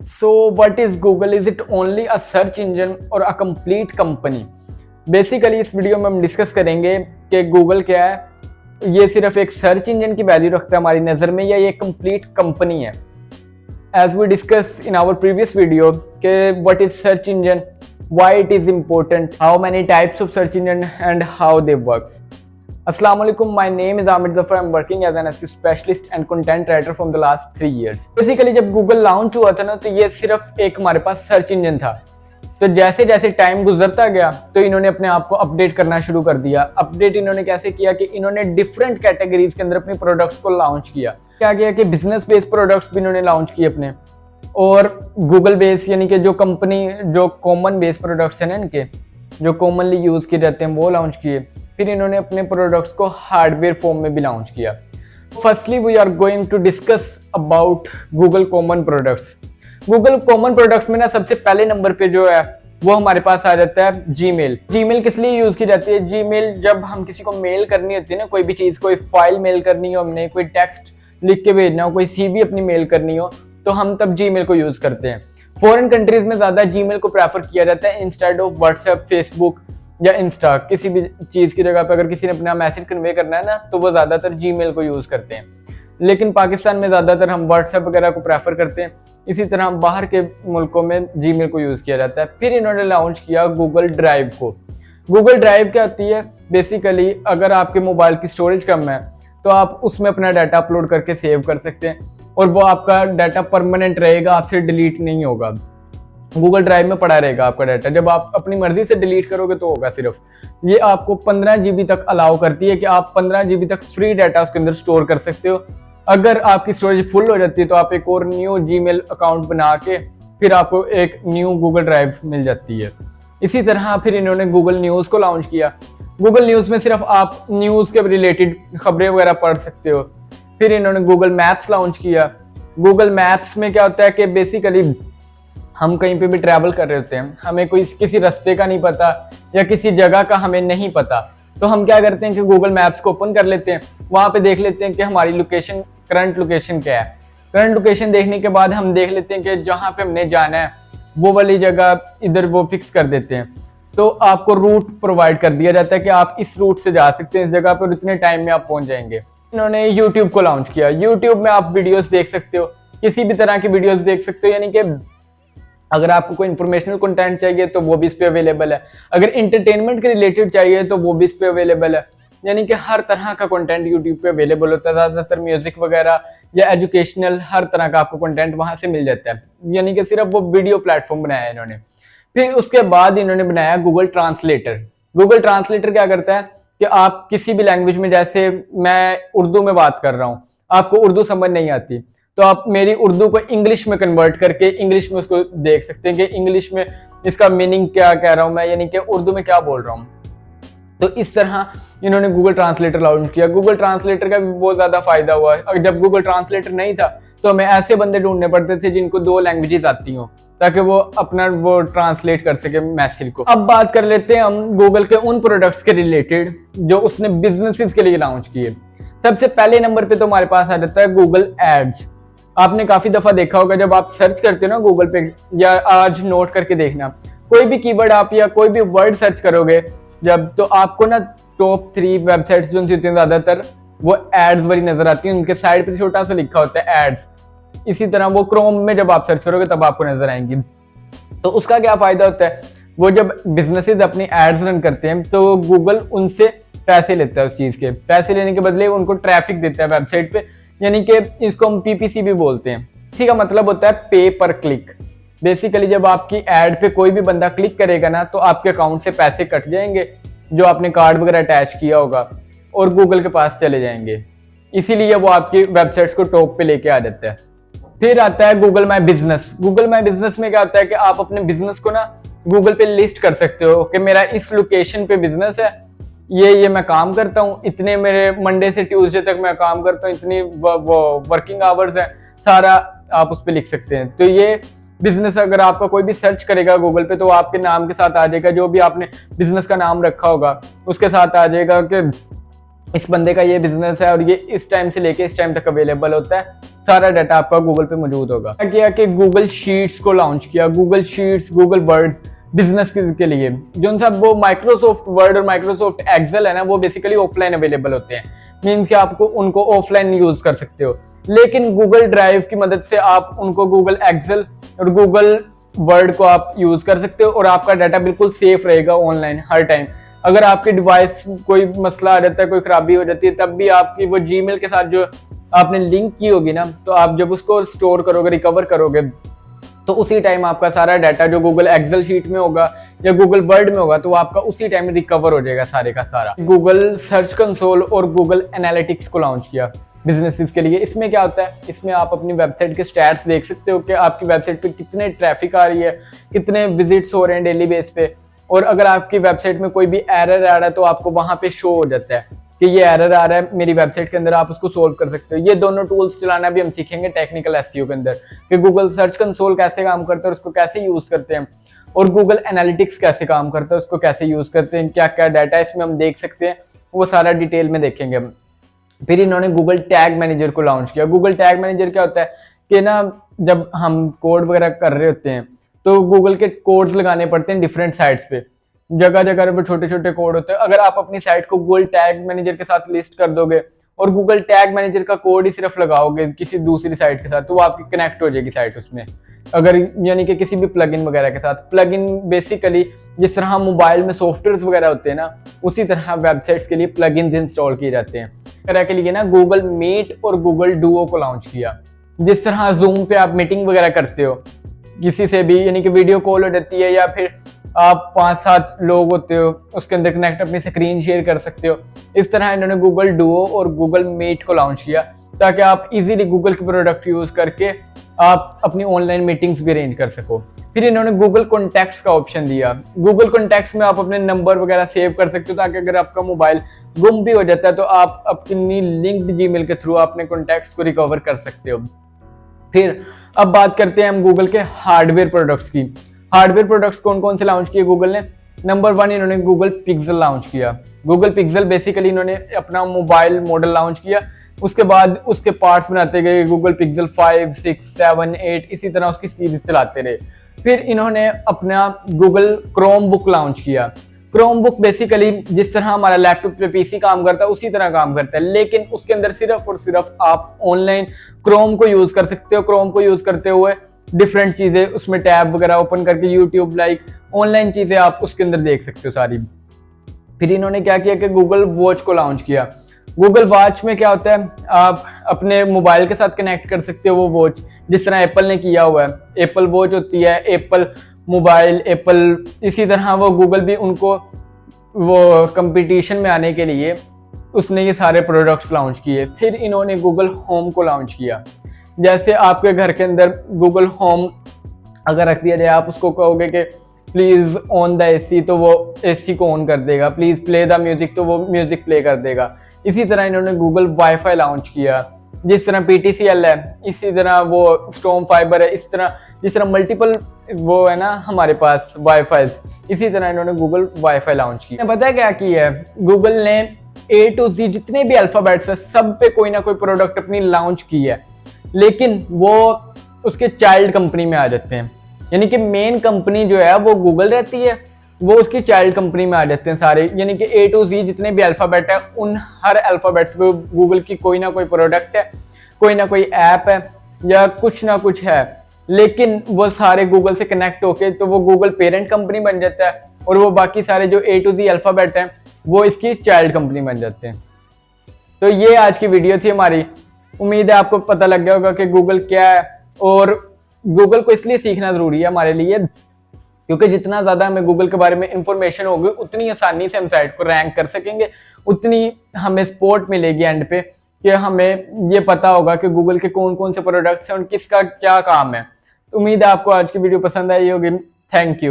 So, what is Google? Is it only a search engine or a complete company? Basically इस video में हम discuss करेंगे कि Google क्या है, ये सिर्फ एक सर्च इंजन की वैल्यू रखता है हमारी नज़र में या ये कंप्लीट कंपनी है। As we discuss in our previous video कि what is search engine, why it is important, how many types of search engine and how they works. अस्सलाम वालेकुम, my name is Aamir Zafar, I am working as an SEO specialist and content writer from the last 3 years। Basically जब Google launch हुआ था ना, तो ये सिर्फ एक हमारे पास सर्च इंजन था। तो जैसे जैसे टाइम गुजरता गया तो इन्होंने अपने आप को अपडेट करना शुरू कर दिया। अपडेट इन्होंने कैसे किया कि इन्होंने डिफरेंट कैटेगरीज के अंदर अपने प्रोडक्ट्स को लॉन्च किया। क्या किया कि बिजनेस बेस्ड प्रोडक्ट्स भी इन्होंने लॉन्च किए अपने, और गूगल बेस यानी कि जो कंपनी जो कॉमन बेस प्रोडक्ट्स हैं ना, इनके जो कॉमनली यूज किए जाते हैं वो लॉन्च किए। फिर इन्होंने अपने प्रोडक्ट्स को हार्डवेयर फॉर्म में भी लॉन्च किया। Firstly we are going to discuss about Google common products. Google common products में ना सबसे पहले नंबर पे जो है वो हमारे पास आ जाता है जीमेल। जीमेल किस लिए यूज की जाती है? जीमेल जब हम किसी को मेल करनी होती है ना, कोई भी चीज, कोई फाइल मेल करनी हो, हमने कोई टेक्स्ट लिख के भेजना हो, कोई सीवी अपनी मेल करनी हो, तो हम तब जीमेल को यूज करते हैं। फॉरेन कंट्रीज में ज्यादा जीमेल को प्रेफर किया जाता है इंस्टेड ऑफ व्हाट्सएप, फेसबुक या इंस्टा। किसी भी चीज की जगह पे अगर किसी ने अपना मैसेज कन्वे करना है ना, तो वो ज्यादातर जीमेल को यूज करते हैं। लेकिन पाकिस्तान में ज्यादातर हम व्हाट्सएप वगैरह को प्रेफर करते हैं। इसी तरह बाहर के मुल्कों में जीमेल को यूज किया जाता है। फिर इन्होंने लॉन्च किया गूगल ड्राइव को। गूगल ड्राइव क्या होती है? बेसिकली अगर आपके मोबाइल की स्टोरेज कम है तो आप उसमें अपना डाटा अपलोड करके सेव कर सकते हैं, और वो आपका डाटा परमानेंट रहेगा, आपसे डिलीट नहीं होगा। गूगल ड्राइव में पड़ा रहेगा आपका डाटा। जब आप अपनी मर्जी से डिलीट करोगे तो होगा सिर्फ। ये आपको 15 GB तक अलाउ करती है कि आप 15 GB तक फ्री डाटा उसके अंदर स्टोर कर सकते हो। अगर आपकी स्टोरेज फुल हो जाती है तो आप एक और न्यू जीमेल अकाउंट बना के फिर आपको एक न्यू गूगल ड्राइव मिल जाती है। इसी तरह फिर इन्होंने गूगल न्यूज़ को लॉन्च किया। गूगल न्यूज़ में सिर्फ आप न्यूज़ के रिलेटेड खबरें वगैरह पढ़ सकते हो। फिर इन्होंने गूगल मैप्स लॉन्च किया। गूगल मैप्स में क्या होता है कि बेसिकली हम कहीं पे भी ट्रैवल कर रहे होते हैं, हमें कोई किसी रास्ते का नहीं पता या किसी जगह का हमें नहीं पता, तो हम क्या करते हैं कि गूगल मैप्स को ओपन कर लेते हैं, वहाँ पे देख लेते हैं कि हमारी लोकेशन, करंट लोकेशन क्या है। करंट लोकेशन देखने के बाद हम देख लेते हैं कि जहाँ पे हमने जाना है वो वाली जगह इधर वो फिक्स कर देते हैं। तो आपको रूट प्रोवाइड कर दिया जाता है कि आप इस रूट से जा सकते हैं इस जगह पर, इतने टाइम में आप पहुंच जाएंगे। इन्होंने यूट्यूब को लॉन्च किया। यूट्यूब में आप वीडियोस देख सकते हो, किसी भी तरह की वीडियोस देख सकते हो, यानी कि अगर आपको कोई इंफॉर्मेशनल कंटेंट चाहिए तो वो भी इस पे अवेलेबल है। अगर इंटरटेनमेंट के रिलेटेड चाहिए तो वो भी इस पे अवेलेबल है। यानी कि हर तरह का कंटेंट यूट्यूब पे अवेलेबल होता है। ज़्यादातर म्यूजिक वगैरह या एजुकेशनल हर तरह का आपको कंटेंट वहाँ से मिल जाता है। यानी कि सिर्फ वो वीडियो प्लेटफॉर्म बनाया है इन्होंने। फिर उसके बाद इन्होंने बनाया गूगल ट्रांसलेटर। गूगल ट्रांसलेटर क्या करता है कि आप किसी भी लैंग्वेज में, जैसे मैं उर्दू में बात कर रहा हूँ, आपको उर्दू समझ नहीं आती, तो आप मेरी उर्दू को इंग्लिश में कन्वर्ट करके इंग्लिश में उसको देख सकते हैं कि इंग्लिश में इसका मीनिंग क्या कह रहा हूं मैं, यानी कि उर्दू में क्या बोल रहा हूं। तो इस तरह इन्होंने गूगल ट्रांसलेटर लॉन्च किया। गूगल ट्रांसलेटर का भी बहुत ज्यादा फायदा हुआ है। जब गूगल ट्रांसलेटर नहीं था तो हमें ऐसे बंदे ढूंढने पड़ते थे जिनको 2 लैंग्वेजेस आती हो, ताकि वो अपना वो ट्रांसलेट कर सके मैसेज को। अब बात कर लेते हैं हम गूगल के उन प्रोडक्ट्स के रिलेटेड जो उसने बिजनेसेस के लिए लॉन्च किए। सबसे पहले नंबर पे तो हमारे पास आ जाता है गूगल एड्स। आपने काफी दफा देखा होगा जब आप सर्च करते हो ना गूगल पे, या आज नोट करके देखना, कोई भी कीवर्ड आप या कोई भी वर्ड सर्च करोगे जब, तो आपको ना टॉप 3 वेबसाइट्स जो होती हैं ज्यादातर वो एड्स वाली नजर आती हैं। उनके साइड पे छोटा सा लिखा होता है एड्स। इसी तरह वो क्रोम में जब आप सर्च करोगे तब आपको नजर आएंगी। तो उसका क्या फायदा होता है? वो जब बिजनेसेस अपनी एड्स रन करते हैं तो गूगल उनसे पैसे लेता है। उस चीज के पैसे लेने के बदले उनको ट्रैफिक देता है वेबसाइट पे, यानी कि इसको हम पीपीसी भी बोलते हैं। इसी का मतलब होता है पे पर क्लिक। बेसिकली जब आपकी एड पे कोई भी बंदा क्लिक करेगा ना, तो आपके अकाउंट से पैसे कट जाएंगे जो आपने कार्ड वगैरह अटैच किया होगा, और गूगल के पास चले जाएंगे। इसीलिए वो आपकी वेबसाइट्स को टॉप पे लेके आ जाता है। फिर आता है Google my business. Google my business में क्या होता है कि आप अपने बिजनेस को ना गूगल पे लिस्ट कर सकते हो कि मेरा इस लोकेशन पे बिजनेस है, ये मैं काम करता हूँ, इतने मेरे मंडे से ट्यूसडे तक मैं काम करता हूँ, इतनी वो वर्किंग आवर्स है, सारा आप उस पर लिख सकते हैं। तो ये बिजनेस अगर आपका कोई भी सर्च करेगा गूगल पे तो आपके नाम के साथ आ जाएगा, जो भी आपने बिजनेस का नाम रखा होगा उसके साथ आ जाएगा कि इस बंदे का ये बिजनेस है और ये इस टाइम से लेके इस टाइम तक अवेलेबल होता है, सारा डाटा आपका गूगल पे मौजूद होगा। क्या किया कि गूगल शीट्स को लॉन्च किया, Google sheets, Google words business के लिए। जो सब वो माइक्रोसॉफ्ट वर्ड और माइक्रोसॉफ्ट एक्सेल है ना, वो बेसिकली ऑफलाइन अवेलेबल होते हैं, मीन्स कि आपको उनको ऑफलाइन यूज कर सकते हो। लेकिन गूगल ड्राइव की मदद से आप उनको गूगल एक्सेल और गूगल वर्ड को आप यूज कर सकते हो और आपका डाटा बिल्कुल सेफ रहेगा ऑनलाइन हर टाइम। अगर आपके डिवाइस कोई मसला आ जाता है, कोई खराबी हो जाती है, तब भी आपकी वो जीमेल के साथ जो आपने लिंक की होगी ना, तो आप जब उसको स्टोर करोगे, रिकवर करोगे, तो उसी टाइम आपका सारा डाटा जो गूगल एक्सेल शीट में होगा या गूगल वर्ड में होगा, तो वो आपका उसी टाइम रिकवर हो जाएगा सारे का सारा। गूगल सर्च कंसोल और गूगल एनालिटिक्स को लॉन्च किया बिजनेसेस के लिए। इसमें क्या होता है, इसमें आप अपनी वेबसाइट के स्टैट्स देख सकते हो कि आपकी वेबसाइट पे कितने ट्रैफिक आ रही है, कितने विजिट्स हो रहे हैं डेली बेस पे, और अगर आपकी वेबसाइट में कोई भी एरर आ रहा है तो आपको वहां पे शो हो जाता है कि ये एरर आ रहा है मेरी वेबसाइट के अंदर, आप उसको सोल्व कर सकते हो। ये दोनों टूल्स चलाना भी हम सीखेंगे टेक्निकल एसईओ के अंदर, कि गूगल सर्च कंसोल कैसे काम करता है, उसको कैसे यूज करते हैं, और गूगल एनालिटिक्स कैसे काम करता है, उसको कैसे यूज करते हैं, क्या क्या डाटा इसमें हम देख सकते हैं, वो सारा डिटेल में देखेंगे हम। फिर इन्होंने गूगल टैग मैनेजर को लॉन्च किया। गूगल टैग मैनेजर क्या होता है कि ना, जब हम कोड वगैरह कर रहे होते हैं तो गूगल के कोड्स लगाने पड़ते हैं डिफरेंट साइट्स पे, जगह जगह पर छोटे छोटे कोड होते हैं। अगर आप अपनी साइट को गूगल टैग मैनेजर के साथ लिस्ट कर दोगे और गूगल टैग मैनेजर का कोड ही सिर्फ लगाओगे किसी दूसरी साइट के साथ, तो वो आपकी कनेक्ट हो जाएगी साइट उसमें। अगर यानी कि किसी भी प्लगइन वगैरह के साथ, प्लगइन बेसिकली जिस तरह मोबाइल में सॉफ्टवेयर वगैरह होते हैं ना, उसी तरह वेबसाइट्स के लिए प्लगइन्स इंस्टॉल किए जाते हैं। तरह के लिए ना गूगल मीट और गूगल डुओ को लॉन्च किया। जिस तरह जूम पे आप मीटिंग वगैरह करते हो किसी से भी, यानी कि वीडियो कॉल हो जाती है, या फिर आप 5-7 लोग होते हो उसके अंदर कनेक्ट अपनी स्क्रीन शेयर कर सकते हो, इस तरह इन्होंने गूगल डुओ और गूगल मीट को लॉन्च किया ताकि आप इजीली गूगल के प्रोडक्ट यूज करके आप अपनी ऑनलाइन मीटिंग्स भी अरेंज कर सको। फिर इन्होंने गूगल कॉन्टैक्ट्स का ऑप्शन दिया। गूगल कॉन्टैक्ट्स में आप अपने नंबर वगैरह सेव कर सकते हो ताकि अगर आपका मोबाइल गुम भी हो जाता है तो आप अपनी लिंक्ड जीमेल के थ्रू अपने कॉन्टैक्ट्स को रिकवर कर सकते हो। फिर अब बात करते हैं हम गूगल के हार्डवेयर प्रोडक्ट्स की। हार्डवेयर प्रोडक्ट्स कौन कौन से लॉन्च किए गूगल ने? नंबर 1 इन्होंने गूगल पिक्सल लॉन्च किया। गूगल पिक्सल बेसिकली इन्होंने अपना मोबाइल मॉडल लॉन्च किया, उसके बाद उसके पार्ट्स बनाते गए, गूगल पिक्सल 5, 6, 7, 8 इसी तरह उसकी सीरीज चलाते रहे। फिर इन्होंने अपना गूगल क्रोम बुक लॉन्च किया। क्रोम बुक बेसिकली जिस तरह हमारा लैपटॉप पे पीसी काम करता है उसी तरह काम करता है, लेकिन उसके अंदर सिर्फ और सिर्फ आप ऑनलाइन क्रोम को यूज कर सकते हो। क्रोम को यूज करते हुए डिफरेंट चीजें उसमें टैब वगैरह ओपन करके यूट्यूब लाइक ऑनलाइन चीजें आप उसके अंदर देख सकते हो सारी। फिर इन्होंने क्या किया कि गूगल वॉच को लॉन्च किया। गूगल वॉच में क्या होता है, आप अपने मोबाइल के साथ कनेक्ट कर सकते हो वो वॉच, जिस तरह एप्पल ने किया हुआ है। एप्पल वॉच होती है, एप्पल मोबाइल, एप्पल, इसी तरह वो गूगल भी उनको वो कंपटीशन में आने के लिए उसने ये सारे प्रोडक्ट्स लॉन्च किए। फिर इन्होंने गूगल होम को लॉन्च किया। जैसे आपके घर के अंदर गूगल होम अगर रख दिया जाए, आप उसको कहोगे कि प्लीज ऑन द एसी, तो वो एसी को ऑन कर देगा। प्लीज प्ले द म्यूजिक, तो वो म्यूजिक प्ले कर देगा। इसी तरह इन्होंने गूगल वाईफाई लॉन्च किया। जिस तरह PTCL है, इसी तरह वो स्टॉर्म फाइबर है, इस तरह जिस तरह मल्टीपल वो है ना हमारे पास वाईफाई, इसी तरह इन्होंने गूगल वाईफाई लॉन्च किया। पता है क्या किया है गूगल ने? A to Z जितने भी अल्फाबेट्स है सब पे कोई ना कोई प्रोडक्ट अपनी लॉन्च की है, लेकिन वो उसके चाइल्ड कंपनी में आ जाते हैं। यानी कि मेन कंपनी जो है वो गूगल रहती है, वो उसकी चाइल्ड कंपनी में आ जाते हैं सारे। यानी कि A to Z जितने भी अल्फाबेट है उन हर अल्फाबेट्स पे गूगल की कोई ना कोई प्रोडक्ट है, कोई ना कोई ऐप है या कुछ ना कुछ है, लेकिन वो सारे गूगल से कनेक्ट होके तो वो गूगल पेरेंट कंपनी बन जाता है और वो बाकी सारे जो A to Z अल्फाबेट है वो इसकी चाइल्ड कंपनी बन जाते हैं। तो ये आज की वीडियो थी हमारी। उम्मीद है आपको पता लग गया होगा कि गूगल क्या है, और गूगल को इसलिए सीखना जरूरी है हमारे लिए क्योंकि जितना ज्यादा हमें गूगल के बारे में इंफॉर्मेशन होगी उतनी आसानी से हम साइट को रैंक कर सकेंगे, उतनी हमें सपोर्ट मिलेगी एंड पे कि हमें ये पता होगा कि गूगल के कौन कौन से प्रोडक्ट्स हैं और किसका क्या काम है। तो उम्मीद है आपको आज की वीडियो पसंद आई होगी। Thank you.